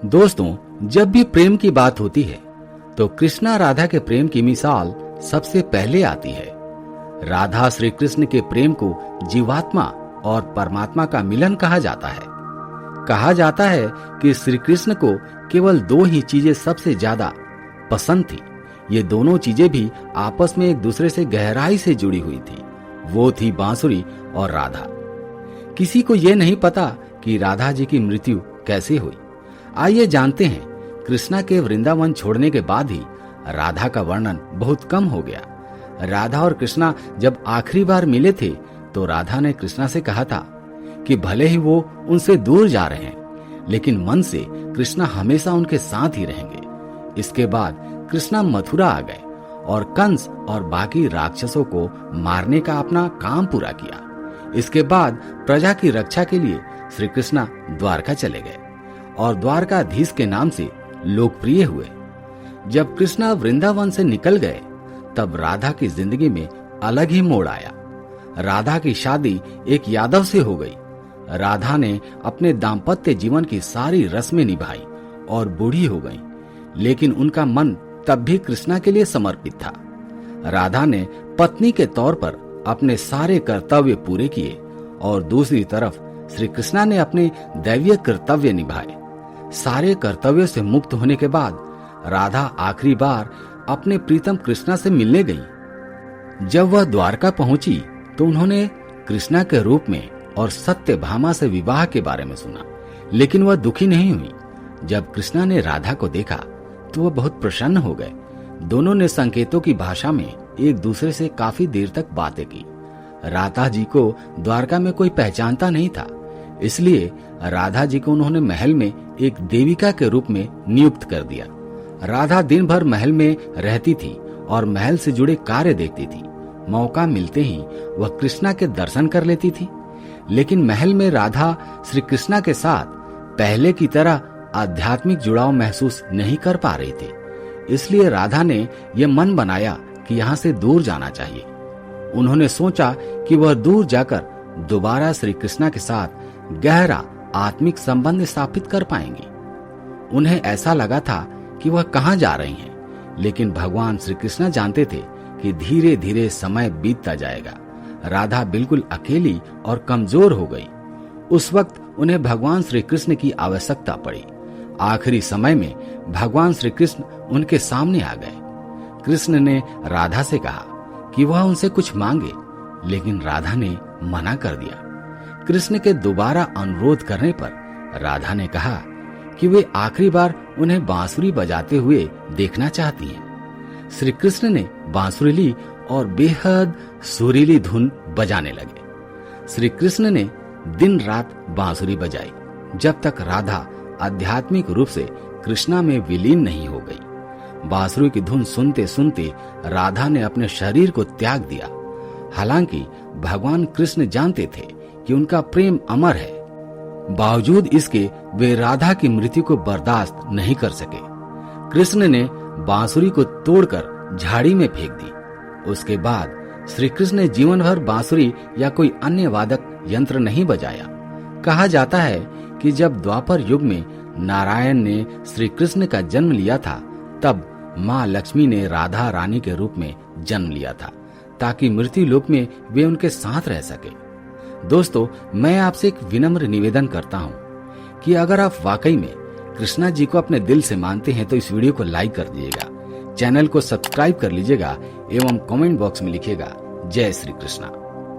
दोस्तों, जब भी प्रेम की बात होती है तो कृष्णा राधा के प्रेम की मिसाल सबसे पहले आती है। राधा श्री कृष्ण के प्रेम को जीवात्मा और परमात्मा का मिलन कहा जाता है। कहा जाता है कि श्री कृष्ण को केवल दो ही चीजें सबसे ज्यादा पसंद थी। ये दोनों चीजें भी आपस में एक दूसरे से गहराई से जुड़ी हुई थी। वो थी बांसुरी और राधा। किसी को यह नहीं पता कि राधा जी की मृत्यु कैसे हुई। आइए जानते हैं। कृष्णा के वृंदावन छोड़ने के बाद ही राधा का वर्णन बहुत कम हो गया। राधा और कृष्णा जब आखिरी बार मिले थे तो राधा ने कृष्णा से कहा था कि भले ही वो उनसे दूर जा रहे हैं, लेकिन मन से कृष्णा हमेशा उनके साथ ही रहेंगे। इसके बाद कृष्णा मथुरा आ गए और कंस और बाकी राक्षसों को मारने का अपना काम पूरा किया। इसके बाद प्रजा की रक्षा के लिए श्री कृष्णा द्वारका चले गए और द्वारकाधीश के नाम से लोकप्रिय हुए। जब कृष्णा वृंदावन से निकल गए तब राधा की जिंदगी में अलग ही मोड़ आया। राधा की शादी एक यादव से हो गई। राधा ने अपने दाम्पत्य जीवन की सारी रस्में निभाई और बूढ़ी हो गई, लेकिन उनका मन तब भी कृष्णा के लिए समर्पित था। राधा ने पत्नी के तौर पर अपने सारे कर्तव्य पूरे किए और दूसरी तरफ श्री कृष्णा ने अपने दैवीय कर्तव्य निभाए। सारे कर्तव्यों से मुक्त होने के बाद राधा आखिरी बार अपने प्रीतम कृष्णा से मिलने गई। जब वह द्वारका पहुंची तो उन्होंने कृष्णा के रूप में और सत्यभामा से विवाह के बारे में सुना, लेकिन वह दुखी नहीं हुई। जब कृष्णा ने राधा को देखा तो वह बहुत प्रसन्न हो गए। दोनों ने संकेतों की भाषा में एक दूसरे से काफी देर तक बातें की। राधा जी को द्वारका में कोई पहचानता नहीं था, इसलिए राधा जी को उन्होंने महल में एक देविका के रूप में नियुक्त कर दिया। राधा दिन भर महल में रहती थी और महल से जुड़े कार्य देखती थी। मौका मिलते ही वह कृष्णा के दर्शन कर लेती थी, लेकिन महल में राधा श्री कृष्णा के साथ पहले की तरह आध्यात्मिक जुड़ाव महसूस नहीं कर पा रही थी। इसलिए राधा ने यह मन बनाया कि यहाँ से दूर जाना चाहिए। उन्होंने सोचा कि वह दूर जाकर दोबारा श्री कृष्णा के साथ गहरा आत्मिक संबंध स्थापित कर पाएंगी। उन्हें ऐसा लगा था कि वह कहाँ जा रही हैं, लेकिन भगवान श्री कृष्ण जानते थे कि धीरे धीरे समय बीतता जाएगा। राधा बिल्कुल अकेली और कमजोर हो गई। उस वक्त उन्हें भगवान श्री कृष्ण की आवश्यकता पड़ी। आखिरी समय में भगवान श्री कृष्ण उनके सामने आ गए। कृष्ण ने राधा से कहा कि वह उनसे कुछ मांगे, लेकिन राधा ने मना कर दिया। कृष्ण के दोबारा अनुरोध करने पर राधा ने कहा कि वे आखिरी बार उन्हें बांसुरी बजाते हुए देखना चाहती हैं। श्री कृष्ण ने बांसुरी ली और बेहद सुरीली धुन बजाने लगे। श्री कृष्ण ने दिन रात बांसुरी बजाई जब तक राधा आध्यात्मिक रूप से कृष्णा में विलीन नहीं हो गई। बांसुरी की धुन सुनते सुनते राधा ने अपने शरीर को त्याग दिया। हालांकि भगवान कृष्ण जानते थे कि उनका प्रेम अमर है, बावजूद इसके वे राधा की मृत्यु को बर्दाश्त नहीं कर सके। कृष्ण ने बांसुरी को तोड़कर झाड़ी में फेंक दी। उसके बाद श्री कृष्ण ने जीवन भर बांसुरी या कोई अन्य वादक यंत्र नहीं बजाया। कहा जाता है कि जब द्वापर युग में नारायण ने श्री कृष्ण का जन्म लिया था, तब माँ लक्ष्मी ने राधा रानी के रूप में जन्म लिया था, ताकि मृत्यु लोक में वे उनके साथ रह सके। दोस्तों, मैं आपसे एक विनम्र निवेदन करता हूँ कि अगर आप वाकई में कृष्णा जी को अपने दिल से मानते हैं तो इस वीडियो को लाइक कर दीजिएगा, चैनल को सब्सक्राइब कर लीजिएगा एवं कमेंट बॉक्स में लिखिएगा जय श्री कृष्णा।